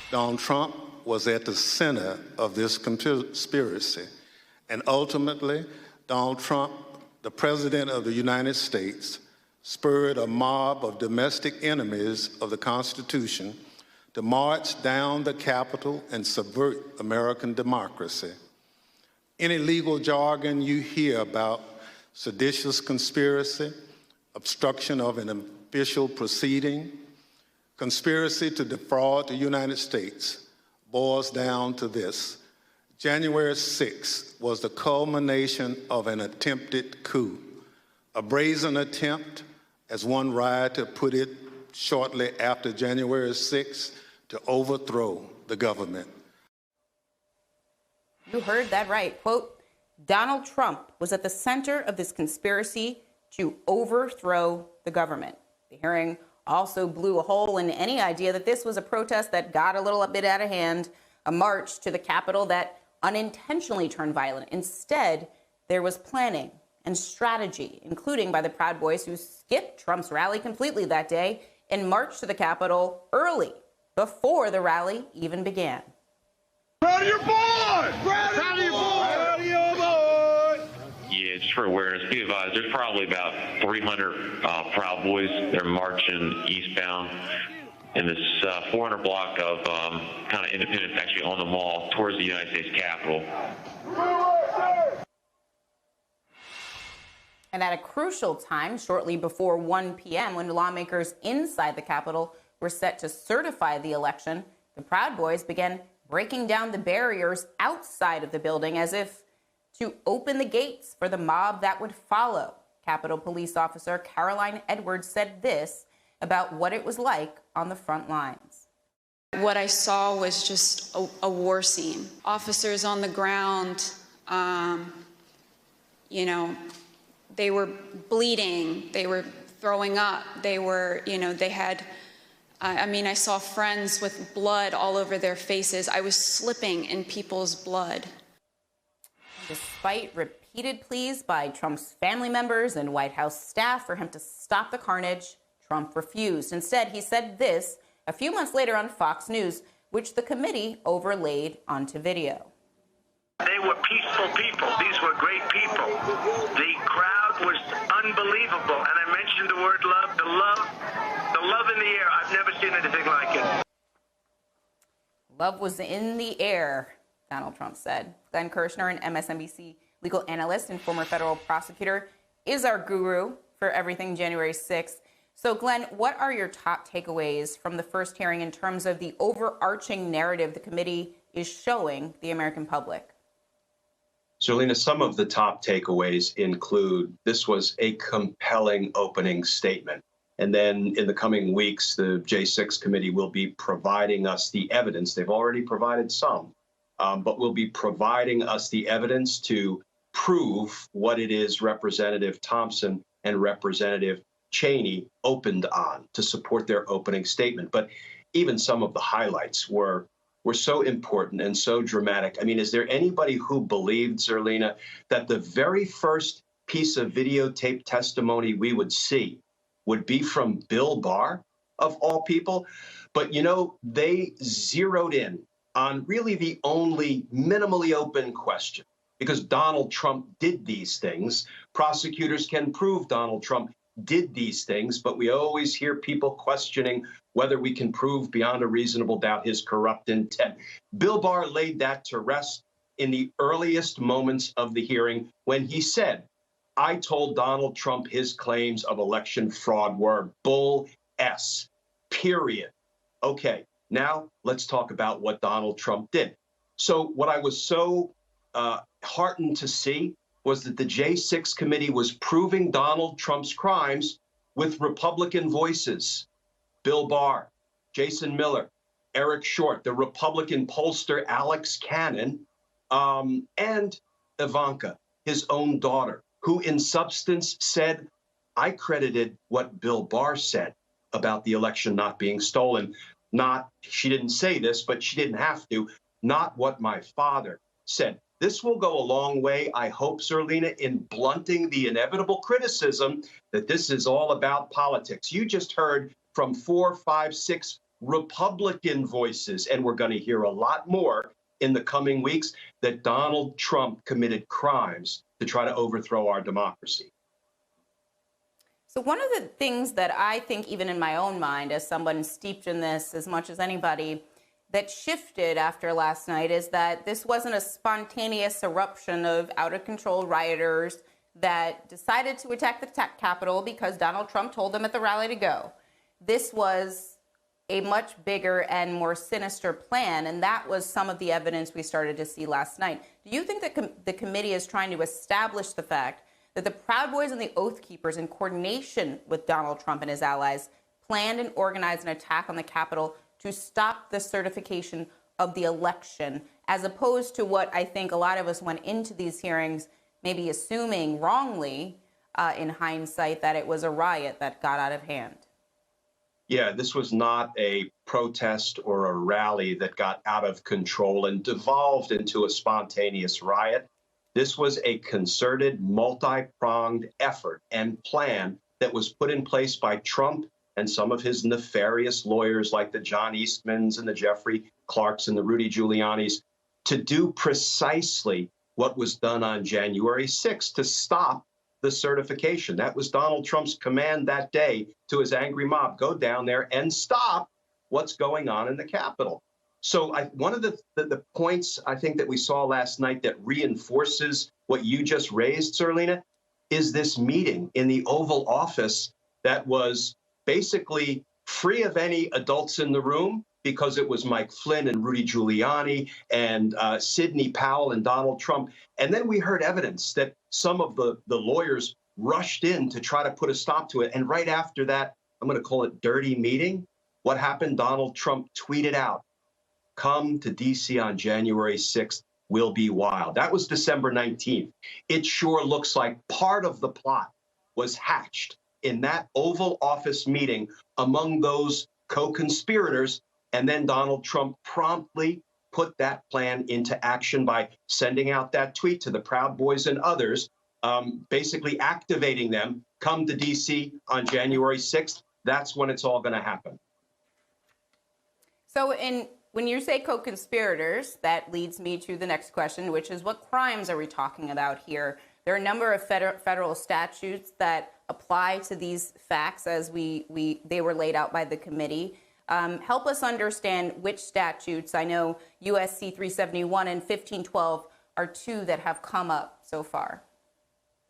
Donald Trump was at the center of this conspiracy, and ultimately, Donald Trump, the President of the United States, spurred a mob of domestic enemies of the Constitution to march down the Capitol and subvert American democracy. Any legal jargon you hear about seditious conspiracy, obstruction of an official proceeding, conspiracy to defraud the United States boils down to this. January 6th was the culmination of an attempted coup, a brazen attempt, as one rioter put it shortly after January 6th, to overthrow the government. You heard that right. Quote, Donald Trump was at the center of this conspiracy to overthrow the government. The hearing also blew a hole in any idea that this was a protest that got a little bit out of hand, a march to the Capitol that unintentionally turned violent. Instead, there was planning and strategy, including by the Proud Boys, who skipped Trump's rally completely that day and marched to the Capitol early, before the rally even began. Proud of your boy! Proud of your boy! Proud of your boy! Yeah, just for awareness, be advised, there's probably about 300 Proud Boys. They're marching eastbound in this 400 block of kind of Independence, actually on the mall, towards the United States Capitol. And at a crucial time, shortly before 1 p.m., when lawmakers inside the Capitol were set to certify the election, the Proud Boys began breaking down the barriers outside of the building as if to open the gates for the mob that would follow. Capitol Police Officer Caroline Edwards said this about what it was like on the front lines. What I saw was just a war scene. Officers on the ground, they were bleeding, they were throwing up, they were, they had, I saw friends with blood all over their faces. I was slipping in people's blood. Despite repeated pleas by Trump's family members and White House staff for him to stop the carnage, Trump refused. Instead, he said this a few months later on Fox News, which the committee overlaid onto video. They were peaceful people. These were great people. The crowd was unbelievable. And I mentioned the word love. The love in the air. I've never seen anything like it. Love was in the air, Donald Trump said. Glenn Kirshner, an MSNBC legal analyst and former federal prosecutor, is our guru for everything January 6th. So, Glenn, what are your top takeaways from the first hearing in terms of the overarching narrative the committee is showing the American public? So, Lena, some of the top takeaways include this was a compelling opening statement. And then in the coming weeks, the J6 committee will be providing us the evidence. They've already provided some, but will be providing us the evidence to prove what it is Representative Thompson and Representative Cheney opened on to support their opening statement. But even some of the highlights were so important and so dramatic. I mean, is there anybody who believed, Zerlina, that the very first piece of videotape testimony we would see would be from Bill Barr, of all people? But, they zeroed in on really the only minimally open question. Because Donald Trump did these things. Prosecutors can prove Donald Trump did these things, but we always hear people questioning whether we can prove beyond a reasonable doubt his corrupt intent. Bill Barr laid that to rest in the earliest moments of the hearing when he said, I told Donald Trump his claims of election fraud were bull S, period. Okay, now let's talk about what Donald Trump did. So what I was so heartened to see was that the J6 committee was proving Donald Trump's crimes with Republican voices. Bill Barr, Jason Miller, Eric Short, the Republican pollster Alex Cannon, and Ivanka, his own daughter, who in substance said, I credited what Bill Barr said about the election not being stolen. Not, she didn't say this, but she didn't have to, not what my father said. This will go a long way, I hope, Zerlina, in blunting the inevitable criticism that this is all about politics. You just heard from 4, 5, 6 Republican voices, and we're going to hear a lot more in the coming weeks, that Donald Trump committed crimes to try to overthrow our democracy. So one of the things that I think, even in my own mind, as someone steeped in this as much as anybody, that shifted after last night is that this wasn't a spontaneous eruption of out-of-control rioters that decided to attack the Capitol because Donald Trump told them at the rally to go. This was a much bigger and more sinister plan, and that was some of the evidence we started to see last night. Do you think that the committee is trying to establish the fact that the Proud Boys and the Oath Keepers, in coordination with Donald Trump and his allies, planned and organized an attack on the Capitol to stop the certification of the election, as opposed to what I think a lot of us went into these hearings maybe assuming wrongly in hindsight that it was a riot that got out of hand? Yeah, this was not a protest or a rally that got out of control and devolved into a spontaneous riot. This was a concerted, multi-pronged effort and plan that was put in place by Trump and some of his nefarious lawyers like the John Eastmans and the Jeffrey Clarks and the Rudy Giulianis to do precisely what was done on January 6th, to stop the certification. That was Donald Trump's command that day to his angry mob: go down there and stop what's going on in the Capitol. So one of the points I think that we saw last night that reinforces what you just raised, Zerlina, is this meeting in the Oval Office that was basically free of any adults in the room, because it was Mike Flynn and Rudy Giuliani and Sidney Powell and Donald Trump. And then we heard evidence that some of the lawyers rushed in to try to put a stop to it. And right after that, I'm going to call it dirty meeting, what happened? Donald Trump tweeted out, "Come to D.C. on January 6th. We'll be wild." That was December 19th. It sure looks like part of the plot was hatched in that Oval Office meeting among those co-conspirators. And then Donald Trump promptly put that plan into action by sending out that tweet to the Proud Boys and others, basically activating them. Come to D.C. on January 6th. That's when it's all going to happen. So when you say co-conspirators, that leads me to the next question, which is, what crimes are we talking about here? There are a number of federal statutes that apply to these facts as they were laid out by the committee. Help us understand which statutes. I know USC 371 and 1512 are two that have come up so far.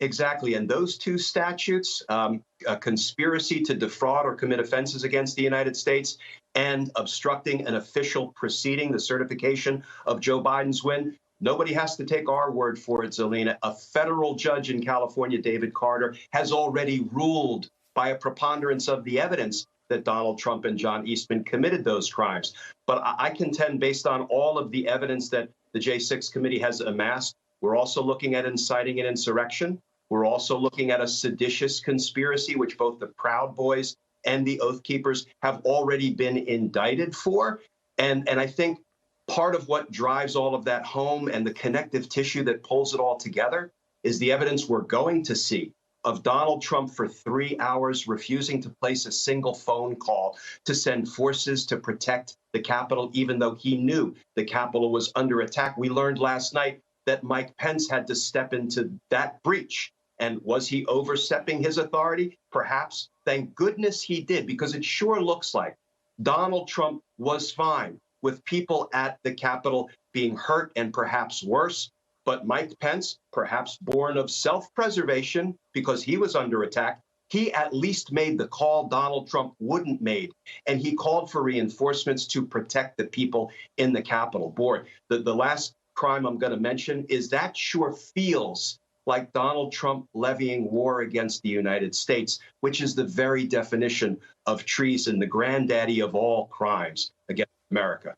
Exactly. And those two statutes, a conspiracy to defraud or commit offenses against the United States and obstructing an official proceeding, the certification of Joe Biden's win. Nobody has to take our word for it, Zelina. A federal judge in California, David Carter, has already ruled by a preponderance of the evidence that Donald Trump and John Eastman committed those crimes. But I contend, based on all of the evidence that the J6 committee has amassed, we're also looking at inciting an insurrection. We're also looking at a seditious conspiracy, which both the Proud Boys and the Oath Keepers have already been indicted for. And I think part of what drives all of that home and the connective tissue that pulls it all together is the evidence we're going to see of Donald Trump for 3 hours refusing to place a single phone call to send forces to protect the Capitol, even though he knew the Capitol was under attack. We learned last night that Mike Pence had to step into that breach. And was he overstepping his authority? Perhaps. Thank goodness he did, because it sure looks like Donald Trump was fine with people at the Capitol being hurt and perhaps worse. But Mike Pence, perhaps born of self-preservation because he was under attack, he at least made the call Donald Trump wouldn't make. And he called for reinforcements to protect the people in the Capitol. Boy, the last crime I'm going to mention is that sure feels like Donald Trump levying war against the United States, which is the very definition of treason, the granddaddy of all crimes against America.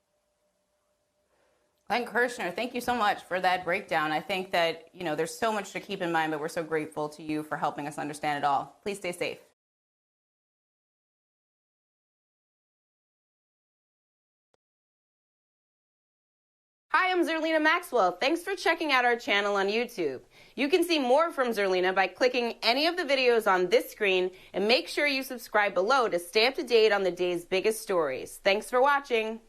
Glenn Kirshner, thank you so much for that breakdown. I think that, there's so much to keep in mind, but we're so grateful to you for helping us understand it all. Please stay safe. Hi, I'm Zerlina Maxwell. Thanks for checking out our channel on YouTube. You can see more from Zerlina by clicking any of the videos on this screen, and make sure you subscribe below to stay up to date on the day's biggest stories. Thanks for watching.